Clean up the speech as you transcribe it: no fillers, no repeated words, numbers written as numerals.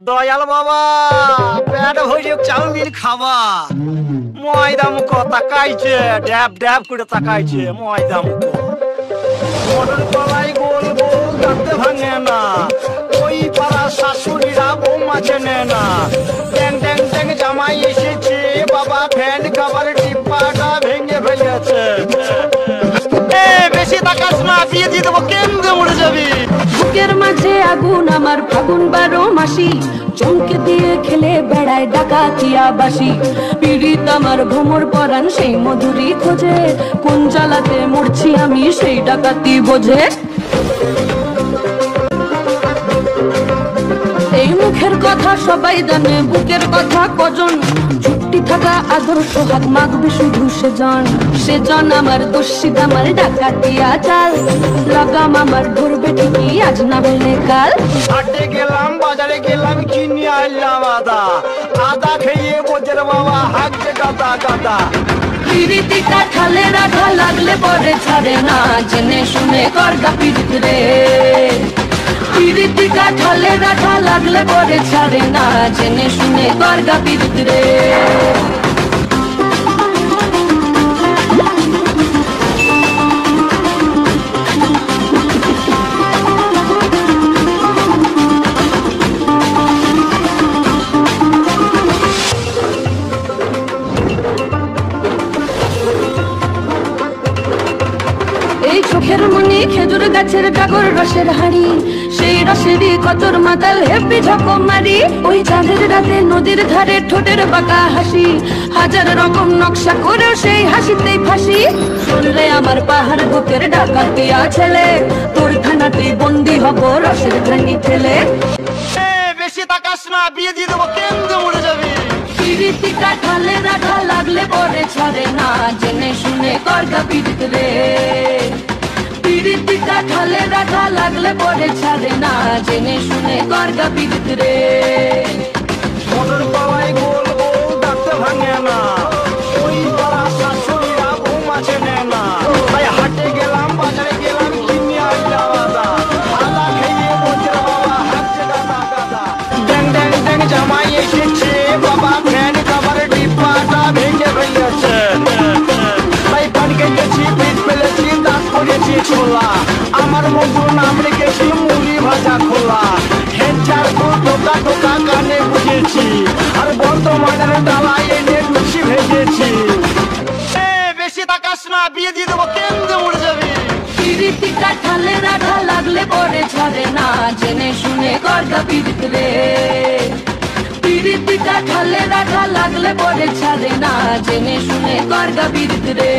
দয়াল বাবা পেট ভরে চাউমিন খাবা ময়দা মুখ তাকাইছে ড্যাব ড্যাব করে তাকাইছে ময়দা মুখ মটর কলাই গোল গোল দাঁতে ভাঙে না ওই পাড়া শাশুড়িরা বৌমা চেনে না ট্যাং ট্যাং ট্যাং জামাই এসেছে বাবা ফ্যান খাবার টিপাটা ভেঙে ফেলেছে বেশি তাকাস না বিয়ে দিয়ে দেবো কেমনে মরে যাবি বুকের মাঝে আগুন আমার ফাগুন 12 মাসি চমকে দিয়ে খেলে বেড়ায় ডাকাতিয়া বাসি পীড়িত আমার ভ্রমর পরাণ সেই মধুরী খোঁজে কোন জ্বালাতে মরছি আমি সেই ডাকাতি বোঝে এই মুখের কথা সবাই জানে বুকের কথা কজন ছুটি থাকা আদর্শ হাত মাগবে শুধু সেজন আমার দোষী আমার ডাকাতিয়া চাল লাগাম আমার ধরবে ঠিকই আজ না হলে কাল হাটে গেলাম বাজারে গেলাম কিনে আনলাম আদা খেয়ে বোঝের বাবা হাঁকছে গাদা গাদা পিরিতি কাঠালে রাধা লাগলে পরে ছাড়ে না জেনে শুনে করগা পিরিত রে পিরিতি কাঠালে রাধা লাগলে পরে ছাড়ে না জেনে শুনে করগা পিরিত রে চোখের মনি খেজুর গাছের ডাগর রসের হাড়ি সেই রসেরই কতর মাতাল হেপি ঝকম মারি ওই চাঁদের রাতে নদীর ধারে ঠোঁটের বাঁকা হাসি হাজার রকম নকশা করেও সেই হাসিতেই ফাঁসি শুনলে আমার পাহাড় বুকের ডাকাতিয়া ছেলে তোর থানাতেই বন্দি হব রসের ঘানি ঠেলে বেশি তাকাস না বিয়ে দিয়ে দেবো কেমনে মরে যাবি পিরিতি কাঠালে রাধা লাগলে পরে ছাড়ে না জেনে শুনে করগা পিরিত রে পিরিতি কাঠালে রাধা লাগলে পরে ছাড়ে না জেনে শুনে করগা পিরিত রে মটর কলাই গোল গোল দাঁতে ভাঙে না ওই পাড়া শাশুড়িরা বৌমা চেনে না তাই হাটে গেলাম বাজারে গেলাম কিনে আনলাম আদা খেয়ে বোঝের বাবা হাঁকছে গাদা গাদা ড্যাং ড্যাং ড্যাং জামাই এসেছে বাবা ফ্যান খাবার ডিব্বাটা ভেঙে ফেলেছে তাই পান কেটেছি পিঠ ফেলেছি দাঁত করেছি ছোলা আমার মধু নাম রেখেছি মুড়ি ভাজা খোলা হেঁচার টোকা টোকা কানে বুঝেছি আর বর্তমানের ডালায় এনে লুচি ভেজেছি বেশি তাকাস না বিয়ে দিয়ে দেবো কেমনে মরে যাবি পিরিতি কাঠালে রাধা লাগলে পরে ছাড়ে না জেনে শুনে করগা পিরিত রে পিরিতি কাঠালে রাধা লাগলে পরে ছাড়ে না জেনে শুনে করগা পিরিত রে